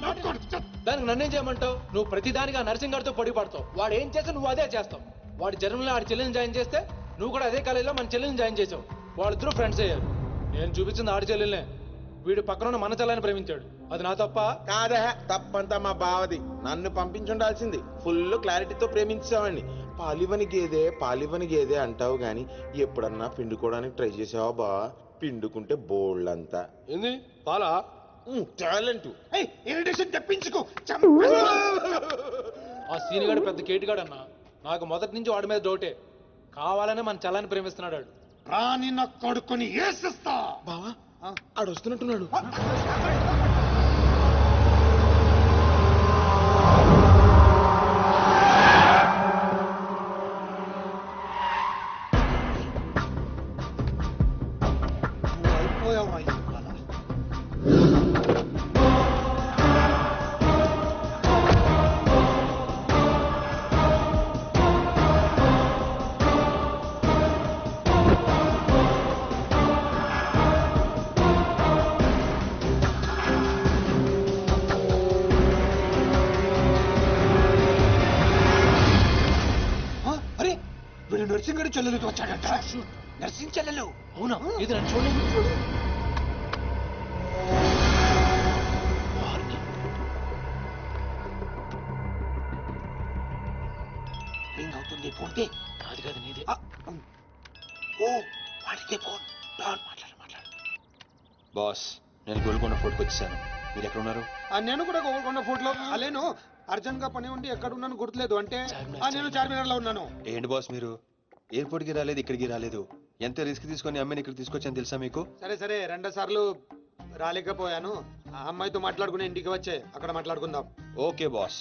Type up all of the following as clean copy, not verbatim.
దానికి నన్నేం చేయమంటావు? నువ్వు ప్రతిదానికి ఆ నర్సింగ్ గారితో పొడి పడతావు. వాడు ఏం చేస్తే నువ్వు అదే చేస్తావు. వాడి జన్మలో ఆడి చెల్లెని జాయిన్ చేస్తే నువ్వు కూడా అదే కాలేజీలో మన చెల్లెని జాయిన్ చేసావు. వాళ్ళిద్దరూ ఫ్రెండ్స్ అయ్యారు. నేను చూపించింది ఆడి చెల్లెలనే. వీడు పక్కన మన చెల్లని ప్రేమించాడు. అది నా తప్ప కాదే, తప్పంతా మా బావది. నన్ను పంపించుండాల్సింది. ఫుల్ క్లారిటీతో ప్రేమించేవాడిని. పాలివని గేదే అంటావు గాని ఎప్పుడన్నా పిండుకోవడానికి ట్రై చేసావా బా? పిండుకుంటే బోళ్ళంతా. ఏంది పాలా? టాలెంట్. తెప్పించుకో. ఆ సీనిగాడు పెద్ద కేటుగాడు అన్న. నాకు మొదటి నుంచి వాడి మీద డౌటే. కావాలనే మన చెల్లని ప్రేమిస్తున్నాడు. రాని నా కొడుకుని ఏసిస్తా. బావా ఆడు వస్తున్నట్టున్నాడు. నర్సింగ్ గడి చెల్లెలతో వచ్చాడంట. నర్సింగ్ చెల్లెలు? అవునా? ఇది నన్ను చూడలేదు. రింగ్ అవుతుంది. ఫోన్కి కాదు నీదే. ఓ వాడితే ఫోన్. మాట్లాడు. బాస్, నేను గోల్కొండ ఫోర్ట్కి వచ్చేసాను. మీరు ఎక్కడ ఉన్నారు? నేను కూడా గోల్కొండ ఫోర్ట్లో. నేను అర్జెంట్ గా పని ఉండి ఎక్కడ ఉన్నాను గుర్తులేదు. అంటే నేను చార్మినార్ లో ఉన్నాను. ఏంటి బాస్ మీరు ఎయిర్పోర్ట్కి రాలేదు, ఇక్కడికి రాలేదు. ఎంత రిస్క్ తీసుకొని అమ్మాయిని ఇక్కడ తీసుకొచ్చాను తెలుసా మీకు? సరే 2 సార్లు రాలేకపోయాను. ఆ అమ్మాయితో మాట్లాడుకుని ఇంటికి వచ్చే అక్కడ మాట్లాడుకుందాం. ఓకే బాస్,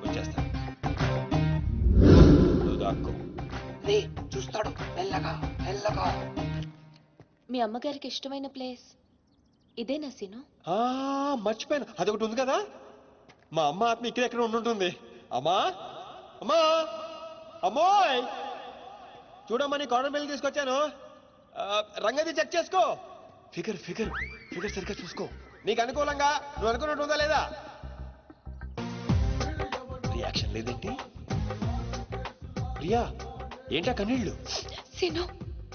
వచ్చేస్తా. నువ్వు దాక్కో. చూస్తాడు. మెల్లగా. మీ అమ్మగారికి ఇష్టమైన ప్లేస్ ఇదేనా సీను? మర్చిపోయాను, అదొకటి ఉంది కదా. మా అమ్మ ఆత్మ ఇక్కడ ఎక్కడ ఉండుంటుంది. అమ్మా అమ్మా అమ్మోయ్, చూడమ్మా నీ కాటన్ బిల్ తీసుకొచ్చాను. రంగది చెక్ చేసుకో. ఫిగర్ సరిగ్గా చూసుకో. నీకు అనుకూలంగా నువ్వు అనుకున్నట్టు ఉందా లేదా? రియాక్షన్ లేదేంటి? ప్రియా, ఏంటా కన్నీళ్ళు? సీను,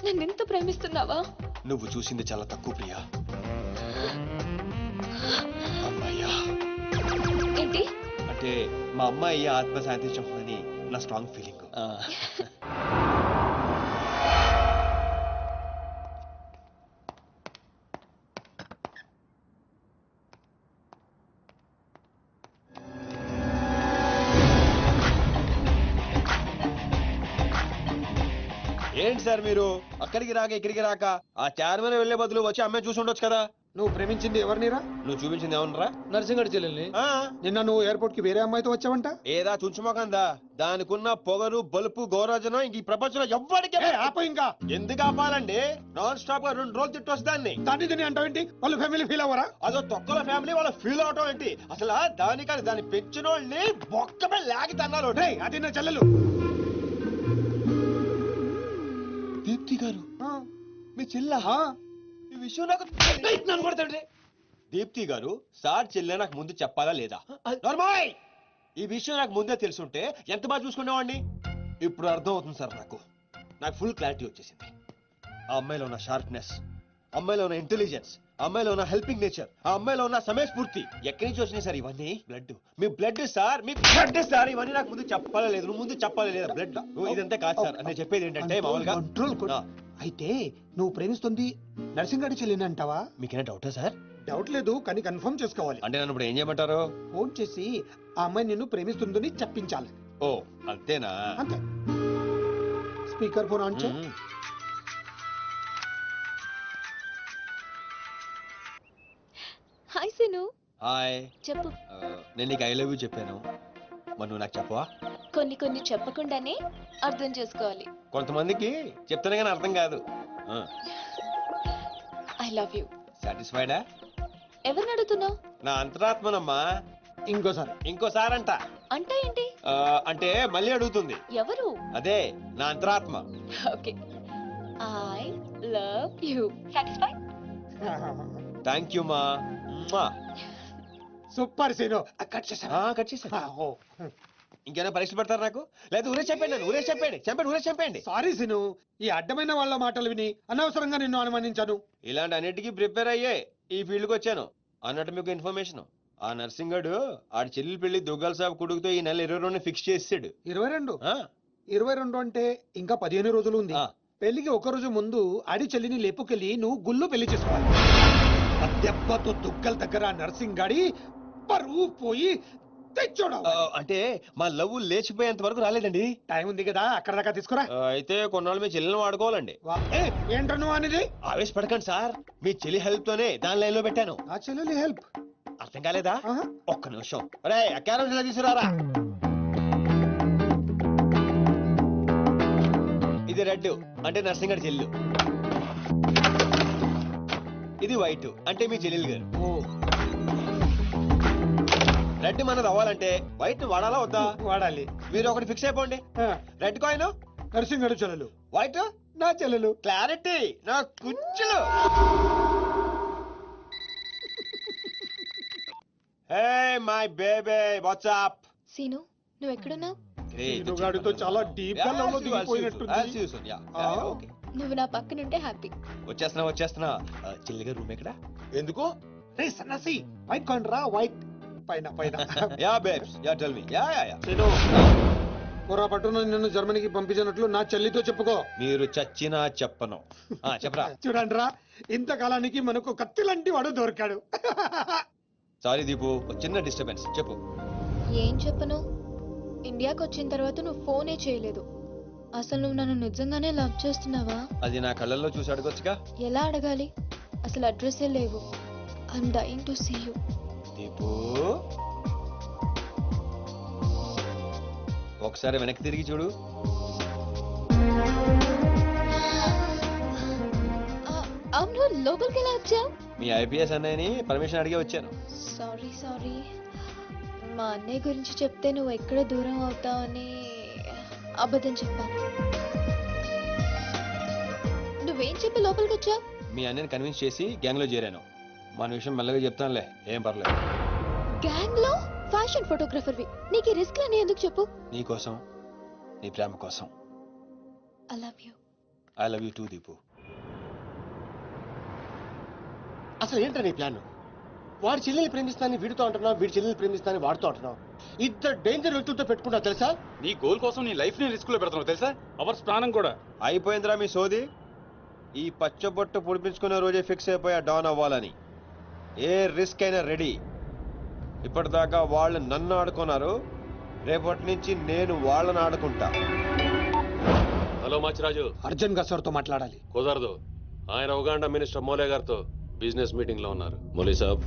నన్నెంత ప్రేమిస్తున్నావా? నువ్వు చూసింది చాలా తక్కువ ప్రియా. అమ్మాయ్యా ఏంటి అంటే మా అమ్మాయి ఆత్మ శాంతించమని నా స్ట్రాంగ్ ఫీలింగ్. ఏంటి సార్ మీరు అక్కడికి రాక ఇక్కడికి రాక ఆ చార్మన్ వెళ్లే బదులు వచ్చి అమ్మాయి చూసి ఉండొచ్చు కదా. నువ్వు ప్రేమించింది ఎవరినిరా? నువ్వు చూపించింది ఏమన్నారా? నర్సింగ్ గారి చెల్లెల్ని. నిన్న నువ్వు ఎయిర్పోర్ట్ కి వేరే అమ్మాయితో వచ్చావంట. ఏదా చుంచుమోకందా? దానికున్న పొగరు బలుపు గౌరవజనం ఇంక ఈ ప్రపంచంలో ఎవ్వడికి. ఆప ఇంకా ఎందుకు ఆపాలండి? నాన్ స్టాప్ గా 2 రోజులు తిట్టొచ్చు దాన్ని. దాన్ని అంటావేంటి? వాళ్ళ ఫ్యామిలీ ఫీల్ అవ్వరా? అదో తొక్కల ఫ్యామిలీ వాళ్ళ ఫీల్ అవటం ఏంటి? అసలు దానికని దాన్ని పెంచిన వాళ్ళని బొక్కమే లాగి తన్నారు. అది నా చెల్లెలు. దీప్తి గారు మీ చెల్ల? ఈ విషయం నాకు నన్ను కొడతాడు. దీప్తి గారు సార్ చెల్లె నాకు ముందు చెప్పాలా లేదా? ఈ విషయం నాకు ముందే తెలుసుంటే ఎంత బాగా చూసుకునేవాడిని. ఇప్పుడు అర్థం అవుతుంది సార్. నాకు ఫుల్ క్లారిటీ వచ్చేసింది. ఆ అమ్మాయిలో ఉన్న షార్ప్నెస్, అమ్మాయిలో ఉన్న ఇంటెలిజెన్స్, అమ్మాయిలో ఉన్న హెల్పింగ్ నేచర్, ఆ అమ్మాయిలో ఉన్న సమయస్ఫూర్తి ఎక్కడి నుంచి వచ్చినాయి సార్ ఇవన్నీ? బ్లడ్, మీ బ్లడ్ సార్, మీ బ్లడ్ సార్. ఇవన్నీ నాకు ముందు చెప్పాలా లేదు? నువ్వు ముందు చెప్పాలా లేదా? బ్లడ్ ఇదంతా కాదు సార్. నేను చెప్పేది ఏంటంటే మామూలుగా అయితే నువ్వు ప్రేమిస్తుంది నర్సింగ్ గడి చెల్లిని అంటావా? మీకేనా డౌటా సార్? డౌట్ లేదు, కానీ కన్ఫర్మ్ చేసుకోవాలి. అంటే నన్ను ఇప్పుడు ఏం చేయమంటారు? ఫోన్ చేసి ఆ అమ్మాయి నిన్ను ప్రేమిస్తుందని చెప్పించాలి. ఓ అంతేనా? అంతే. స్పీకర్ ఫోన్ ఆన్ చేయి. హాయ్ సీను. హాయ్. చెప్పు. నేను నీకు ఐ లవ్ యూ చెప్పాను, మరి నువ్వు నాకు చెప్పవా? కొన్ని చెప్పకుండానే అర్థం చేసుకోవాలి. కొంతమందికి చెప్తానే కానీ అర్థం కాదు. I love you. సాటిస్ఫైడా? ఎవరిని అడుగుతున్నావు? నా అంతరాత్మనమ్మా. ఇంకోసారి అంట. అంటే ఏంటి? అంటే మళ్ళీ అడుగుతుంది. ఎవరు? అదే నా అంతరాత్మ. Okay. I love you. Satisfy? Thank you మా. సూపర్ సీను కట్ చేశాను కట్ చేశాను. ఇంకేమైనా పరీక్ష పెడతారు నాకు? లేదా ఊరే చెప్పండి, నన్ను ఊరే చెప్పండి, ఊరే చెప్పండి. సారీ సీను, ఈ అడ్డమైన వాళ్ళ మాటలు విని అనవసరంగా నిన్ను అనుమానించాను. ఇలాంటి అన్నిటికీ ప్రిపేర్ అయ్యే ఈ ఫీల్డ్కి వచ్చాను. అన్నట్టు మీకు ఇన్ఫర్మేషన్, ఆ నర్సింగ్ గడు ఆడి చెల్లెలు పెళ్లి దుగ్గాల సాబ్ కొడుకుతో ఈ నెల 22 ఫిక్స్ చేసాడు. 22 అంటే ఇంకా 15 రోజులు ఉంది. పెళ్లికి ఒక రోజు ముందు ఆడి చెల్లిని లేపుకెళ్ళి నువ్వు గుళ్ళు పెళ్లి చేసుకోవాలి. దెబ్బతో దుగ్గల దగ్గర నర్సింగ్ గాడి పరువు పోయి తెచ్చోడు. అంటే మా లవ్ లేచిపోయేంత వరకు రాలేదండి. టైం ఉంది కదా, అక్కడ దాకా తీసుకురా. అయితే కొన్నాళ్ళు మీ చెల్లెలను వాడుకోవాలండి. ఏంట్రా నువ్వు అనేది? ఆవేశపడకండి సార్, మీ చెల్లి హెల్ప్ తోనే దాని లైన్ లో పెట్టాను. నా చెల్లెలి హెల్ప్ అర్థం కాలేదా? ఒక్క నిమిషం. అరే క్యారెట్ తీసుకురారా. ఇది రెడ్ అంటే నర్సింగ్ గారి చెల్లు, ఇది వైట్ అంటే మీ చెల్లెలు గారు. రెడ్ మనది అవ్వాలంటే వైట్ వాడాలా వద్దా? వాడాలి. మీరు ఒకటి ఫిక్స్ అయిపోండి. రెడ్ కాయిన్ నర్సింగ్ గారి చెల్లెలు, వైట్ నా చెల్లెలు. క్లారిటీ నా కుచ్చులు. Hey my baby WhatsApp. Seenu నువ్వు ఎక్కడున్నావు? గాడితో చాలా డీప్ గా లవ్ లో దిగిపోయినట్టుంది. నువ్వు నా పక్కనుంటే హ్యాపీ. వచ్చేస్తున్నా. చెల్లిగా రూమ్ ఎక్కడ? ఎందుకు? రే సన్నసి, వైట్ కొండ్రా, వైట్ పైన పైన. Yeah babes, yeah tell me. యా పొరా పట్టున నిన్ను జర్మనీకి పంపించినట్లు నా చెల్లితో చెప్పుకో. మీరు చచ్చినా చెప్పను. చెప్పరా. చూడండిరా, ఇంతకాలానికి మనకు కత్తి లాంటి వాడు దొరికాడు. సారీ దీపు, చిన్న డిస్టర్బెన్స్. చెప్పు. ఏం చెప్పను? ఇండియాకి వచ్చిన తర్వాత నువ్వు ఫోనే చేయలేదు. అసలు నువ్వు నన్ను నిజంగానే లవ్ చేస్తున్నావా? అది నా కళ్ళల్లో చూసి అడగొచ్చుగా. ఎలా అడగాలి? అసలు అడ్రస్సే లేవు. I'm dying to see you. Deepu ఒకసారి వెనక్కి తిరిగి చూడు. అవును, లోపలికి ఎలా వచ్చావు? మీ ఐపీఎస్ అన్నయ్యని పర్మిషన్ అడిగి వచ్చాను. సారీ. మా అన్నయ్య గురించి చెప్తే నువ్వు ఎక్కడ దూరం అవుతావని అబద్ధం చెప్పాను. నువ్వేం చెప్పి లోపలికి వచ్చావు? మీ అన్నయ్యని కన్విన్స్ చేసి గ్యాంగ్ లో చేరాను. మన విషయం మెల్లగా చెప్తానులే, ఏం పర్లేదు. గ్యాంగ్ లో ఫ్యాషన్ ఫోటోగ్రఫర్వి, నీకు ఈ రిస్క్ అని ఎందుకు చెప్పు? నీ కోసం, నీ ప్రేమ కోసం. I love you. I love you two Deepu. అసలు ఏంటో నీ ప్లాన్? వాడి చెల్లెల్ని ప్రేమిస్తానని వీడితో అంటున్నావు, వీడి చెల్లెల్ని ప్రేమిస్తానని వాడితో అంటున్నావు. ఇద్దరు డేంజర్ వ్యక్తులతో పెట్టుకున్నావు తెలుసా? నీ గోల్ కోసం నీ లైఫ్ ని రిస్క్ లో పెడుతున్నావు తెలుసా? అవర్స్ ప్రాణం కూడా. అయిపోయిందిరా మీ సోది. ఈ పచ్చబొట్టు పొడిపించుకునే రోజే ఫిక్స్ అయిపోయా డాన్ అవ్వాలని. ఏ రిస్క్ అయినా రెడీ. ఇప్పటిదాకా వాళ్ళు నన్ను ఆడుకున్నారు, రేపటి నుంచి నేను వాళ్ళని ఆడుకుంటా. హలో మాచిరాజు, అర్జున్ గా సార్తో మాట్లాడాలి. కుదరదు. ఆయన ఉగాండా మినిస్టర్ మోలే గారితో బిజినెస్ మీటింగ్ లో ఉన్నారు. మోలీ సాబ్,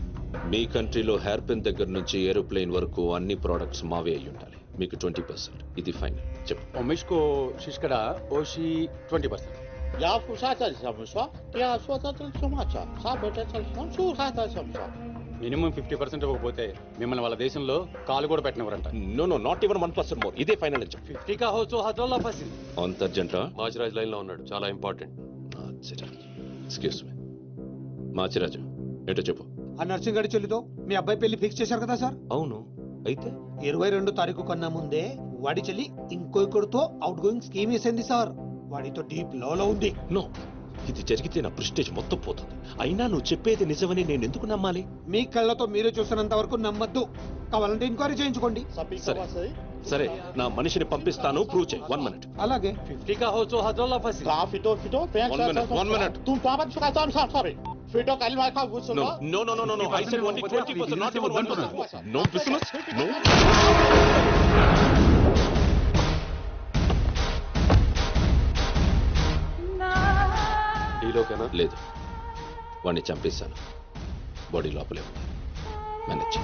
మీ కంట్రీలో హెయిర్ పిన్ దగ్గర నుంచి ఏరోప్లేన్ వరకు అన్ని ప్రోడక్ట్స్ మావే అయి ఉండాలి. మీకు 20%. ఇది ఫైనల్. చెప్పు. ఒమిష్కో శిష్కడ ఓషి 20%. మినిమం 50% ఇవ్వకపోతే మిమ్మల్ని వాళ్ళ దేశంలో కాలు కూడా పెట్టినవరంట. No, not even 1% more. ఇదే ఫైనల్ అని చెప్పు. 50 కా హోచో హజార్లా ఫసి. అంత అర్జెంటా? మాచిరాజ్ లైన్ లో ఉన్నాడు, చాలా ఇంపార్టెంట్. Excuse me. మాచిరాజు, ఏంటో చెప్పు. ఆ నర్సింగ్ గారి చెల్లితో మీ అబ్బాయి పెళ్లి ఫిక్స్ చేశారు కదా సార్? అవును, అయితే 22 తారీఖు కన్నా ముందే వాడి చెల్లి ఇంకొకరితో అవుట్ గోయింగ్ స్కీమ్ వేసింది సార్. వాడితో డీప్ లో ఉంది. నో, ఇది జరిగితే నా ప్రెస్టేజ్ మొత్తం పోతుంది. అయినా నువ్వు చెప్పేది నిజమని నేను ఎందుకు నమ్మాలి? మీ కళ్ళతో మీరే చూసినంత వరకు నమ్మద్దు. కావాలంటే ఎంక్వైరీ చేయించుకోండి. సరే, నా మనిషిని పంపిస్తాను, ప్రూవ్ చేయి. 1 minute. అలాగే. 50 కా హోచో హజార్లా ఫసి. 1 minute. No. I said only 20%, not even 1%. No business. No. డీలోకేనా? లేదు, వాడిని చంపేశాను. బాడీ లోపలే ఉంది. మేనేజ్.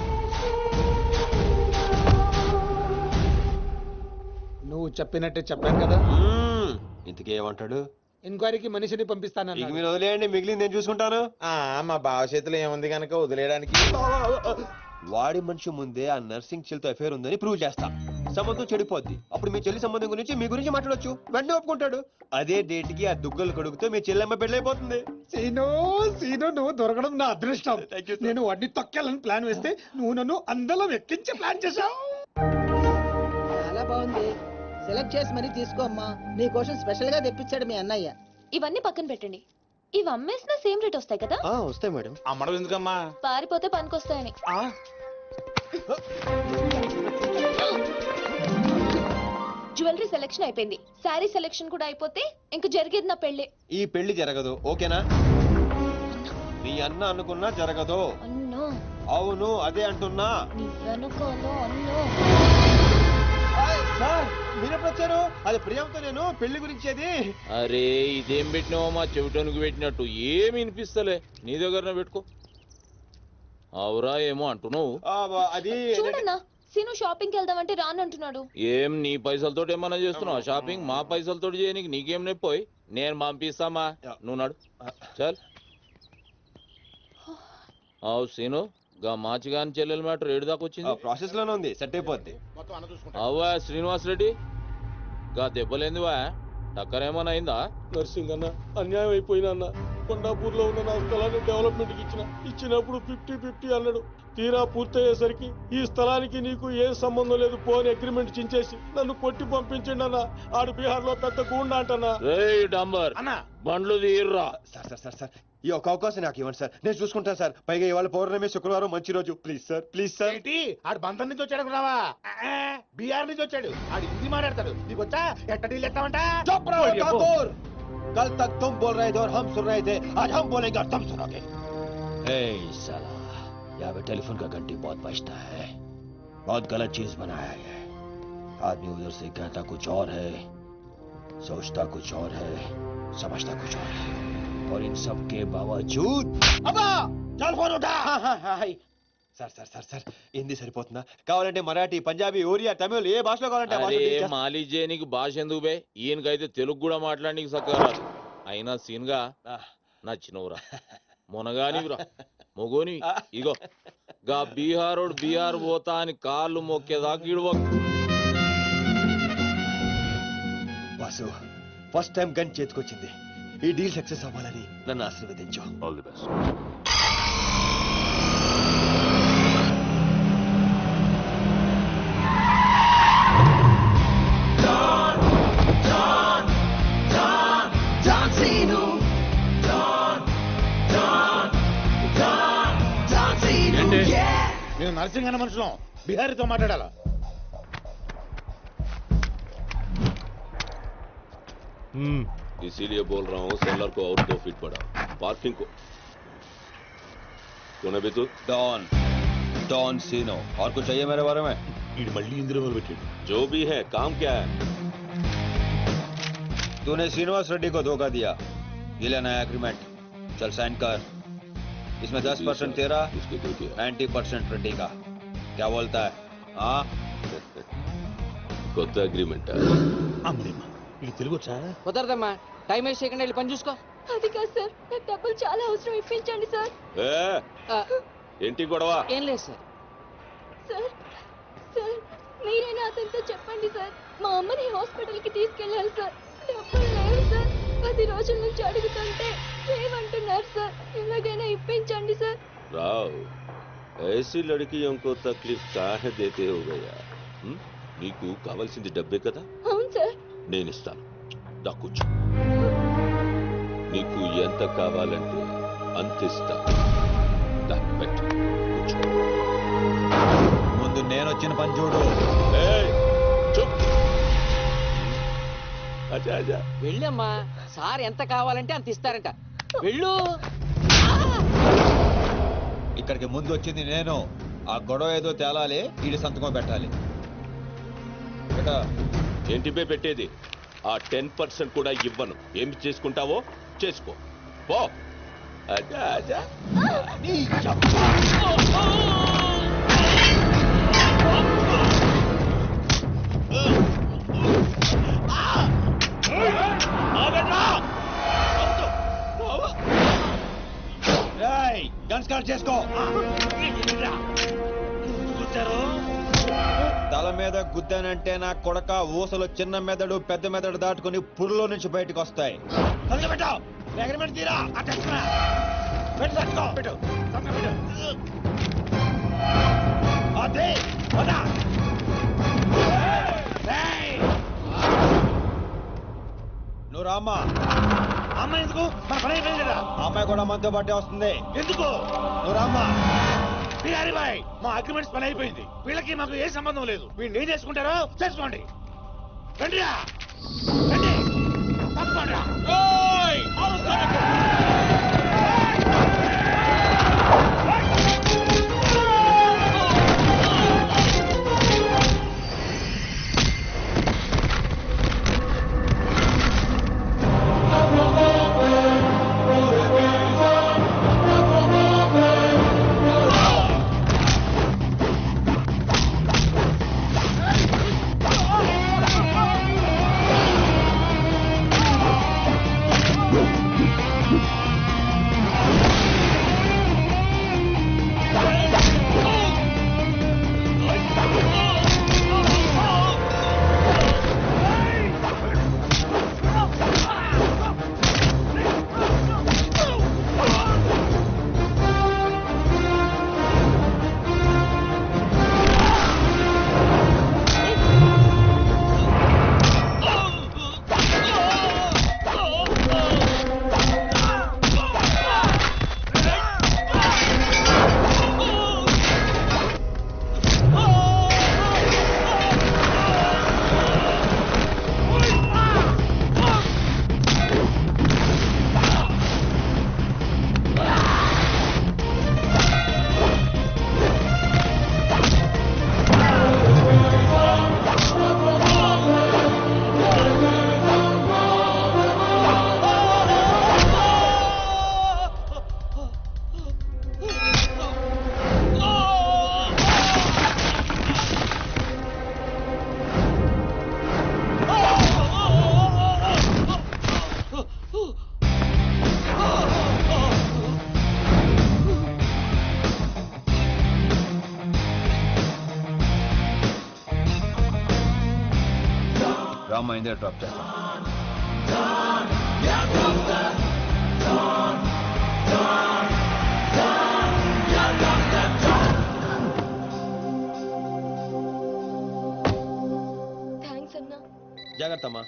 నువ్వు చెప్పినట్టే చెప్పాను కదా. ఇంతకీ ఏమంటాడు? ఎంక్వైరీకి మనిషిని ఇక పంపిస్తానన్నా. మీరు వదిలేయండి, మిగిలింది నేను చూసుకుంటాను. మా బావ చేతిలో ఏముంది కనుక వదిలేయడానికి. వాడి మనిషి ముందే ఆ నర్సింగ్ చెల్లితో అఫేర్ ఉందని ప్రూవ్ చేస్తా. సంబంధం చెడిపోద్ది. అప్పుడు మీ చెల్లి సంబంధం గురించి మీ గురించి మాట్లాడొచ్చు. వెంటనే ఒప్పుకుంటాడు. అదే డేట్ కి ఆ దుగ్గలు కొడుకుతో మీ చెల్లెమ్మ పెళ్ళైపోతుంది. సీను సీను నువ్వు దొరకడం నా అదృష్టం. Thank you, sir. నేను వాడిని తొక్కాలని ప్లాన్ వేస్తే నువ్వు నన్ను అందలం ఎక్కించి ప్లాన్ చేశావు. చాలా బాగుంది. సెలెక్ట్ చేసి మరీ తీసుకో అమ్మా. నీకోసం స్పెషల్ గా తెప్పించాడు మీ అన్నయ్య. ఇవన్నీ పక్కన పెట్టండి. ఇవి అమ్మేసిన సేమ్ రేట్ వస్తాయి కదా? వస్తాయి మేడం. అమ్మడం ఎందుకమ్మా? పారిపోతే పనికొస్తాయని. జ్యువెలరీ సెలెక్షన్ అయిపోయింది. శారీ సెలెక్షన్ కూడా అయిపోతే ఇంక జరిగేది నా పెళ్లి. ఈ పెళ్లి జరగదు, ఓకేనా? నీ అన్న అనుకున్నా జరగదు. అన్నో అవును అదే అంటున్నా. నీ వెనుకోలో అన్నో. సార్ మీరెప్పుడు వచ్చారు? అది ప్రియాంతో నేను పెళ్లి గురించేది. అరే ఇదేం పెట్టినావో మా చెవిటోనికి పెట్టినట్టు ఏమి వినిపిస్తలే. నీ దగ్గర పెట్టుకో. అవురా ఏమో అంటున్నావు. అది చూడన్నా, సీను షాపింగ్కి వెళ్దామంటే రానంటున్నాడు. ఏం నీ పైసలతో ఏమన్నా చేస్తున్నావు షాపింగ్? మా పైసలతో చేయనీకి నీకేం నొప్పోయి? నేను పంపిస్తామా, నువ్వు నడు చల్. అవు సీను, గా మాచిగాని చెల్లెల మ్యాటర్ ఏడు దాకా వచ్చింది? ప్రాసెస్ లోనే ఉంది, సెట్ అయిపోద్ది. అవ్వా శ్రీనివాస్ రెడ్డి, గా దెబ్బలేందివా? టక్కర్ ఏమన్నా అయిందా? నర్సింగ్ అన్న అన్యాయం అయిపోయినా అన్న. కొండాపూర్ లో ఉన్న నా స్థలాన్ని డెవలప్మెంట్ కి ఇచ్చినప్పుడు 50-50 అన్నాడు. తీరా పూర్తయ్యేసరికి ఈ స్థలానికి నీకు ఏం సంబంధం లేదు పోని అగ్రిమెంట్ చించేసి నన్ను కొట్టి పంపించండి అన్న. ఆడు బీహార్ లో పెద్ద గూండా అంటన్నా. రేయ్ డంబర్, బండ్లు తీర్రా. సార్ సార్ సార్ సార్ ఈ ఒక్క అవకాశం నాకు ఇవ్వండి సార్, నేను చూసుకుంటాను సార్. పైగా ఇవాళ పౌర్ణమి, శుక్రవారం మంచి రోజు. Please sir, please sir. ఆడు బంధం నుంచి వచ్చాడు అనుకున్నావా? బీహార్ నుంచి వచ్చాడు. ఆడు హిందీ మాట్లాడతాడు. నీకు వచ్చా ఎట్ట డీల్ ఎత్తామంట? कल तक तुम बोल रहे थे और हम सुन रहे थे, आज हम बोलेंगे और तुम सुनोगे. साला यहाँ पे टेलीफोन का घंटी बहुत बजता है. बहुत गलत चीज बनाया है. आदमी उधर से कहता कुछ और है, सोचता कुछ और है, समझता कुछ और है, और इन सब के बावजूद అబ్బా చాలు ఫోన్ ఉంటా. Sir sir sir sir Hindi సరిపోతుందా? కావాలంటే మరాఠీ, పంజాబీ, ఒరియా, తమిళ్ ఏ భాషలో కావాలంటే ఆ భాషలో అరే teach చేస్తా. మాలిజే నీకు భాష ఎందుకు బే? ఈయనకైతే తెలుగు కూడా మాట్లాడనీకి సక్కగా రాదు. అయినా సీన్ గా నచ్చినవురా, మునగానివిరా, మొగోని. ఇగో గా బీహారోడు బీహార్ పోతా అని కాళ్ళు మొక్కేదాకా ఇడవ. వాసు ఫస్ట్ టైం గన్ చేతికొచ్చింది. ఈ డీల్ సక్సెస్ అవ్వాలని నన్ను ఆశీర్వదించు. All the best. నేను నర్సింగ్ అన్న మనుషులం బిహారీతో మాట్లాడాలా? इसीलिए बोल रहा हूँ सेलर को और 2 फीट बढ़ा, पार्किंग को. कौन है बे तू? डॉन डॉन सीनो. और कुछ चाहिए मेरे बारे में? మళ్ళీ ఇందులో మొదలుపెట్టి जो भी है काम क्या है? तूने श्रीनिवास रेड्डी को धोखा दिया. ये ले नया एग्रीमेंट, चल साइन कर. इसमें 10% तेरा, इसके दो दिया. 90% रेड्डी का. क्या बोलता है? हाँ కొత్త అగ్రిమెంట్. అమ్మలేమ్మా ఇది తెలుగు వచ్చా? కుదరదమ్మా, టైం వేస్ట్ చేయకుండా వెళ్ళి పని చూసుకో. అది కాదు సార్, నాకు డబ్బులు చాలా అవసరం, ఇప్పించండి సార్. ఏంటి గొడవ? ఏం లేదు సార్. సార్ సార్ మీరైనా అతనితో చెప్పండి సార్. మా అమ్మని హాస్పిటల్కి తీసుకెళ్ళాలి సార్. డబ్బులు లేవు సార్. 10 రోజుల నుంచి అడుగుతుంటే ఏమంటున్నారు సార్. ఎలాగైనా ఇప్పించండి సార్. రావ్, ऐसी लड़कियों को तकलीफ काहे देते हो गया? నీకు కావాల్సింది డబ్బే కదా? అవును సార్. నేను ఇస్తాను, దా కూర్చో. నీకు ఎంత కావాలంటే అంత ఇస్తా. దా పెట్టు, కూర్చో. ముందు నేను వచ్చిన పని చూడు. ఏయ్, చూప్. అచ్చా అచ్చా. వెళ్ళమ్మా, సార్ ఎంత కావాలంటే అంత ఇస్తారంట. వెళ్ళు. ఇక్కడికి ముందు వచ్చింది నేను. ఆ గొడవ ఏదో తేలాలి, ఈడి సంతకం పెట్టాలి. ఏంటి పే పెట్టేది? ఆ 10% కూడా ఇవ్వను. ఏమి చేసుకుంటావో చేసుకో, పో. అచ్చా అచ్చా. గన్ స్టార్ట్ చేసుకో. తల మీద మీద గుద్దానంటే నా కొడక ఊసలు చిన్న మెదడు పెద్ద మెదడు దాటుకుని పురులో నుంచి బయటకు వస్తాయి. నువ్వు రామ్మా. అమ్మాయి ఎందుకు? మన పని అయిపోయింది కదా. అమ్మాయి కూడా మనతో పాటే వస్తుంది. ఎందుకు? నువ్వు రామ్మా. బిహారీ భాయ్, మా అగ్రిమెంట్స్ పని అయిపోయింది. వీళ్ళకి మాకు ఏ సంబంధం లేదు. వీళ్ళు ఏం చేసుకుంటారో చేసుకోండి. రండిరా, రండి, తప్పకుండా. రామ్మా, ఇందే డ్రాప్ చేస్తాం. థ్యాంక్స్ అన్నా. జాగ్రత్త అమ్మా.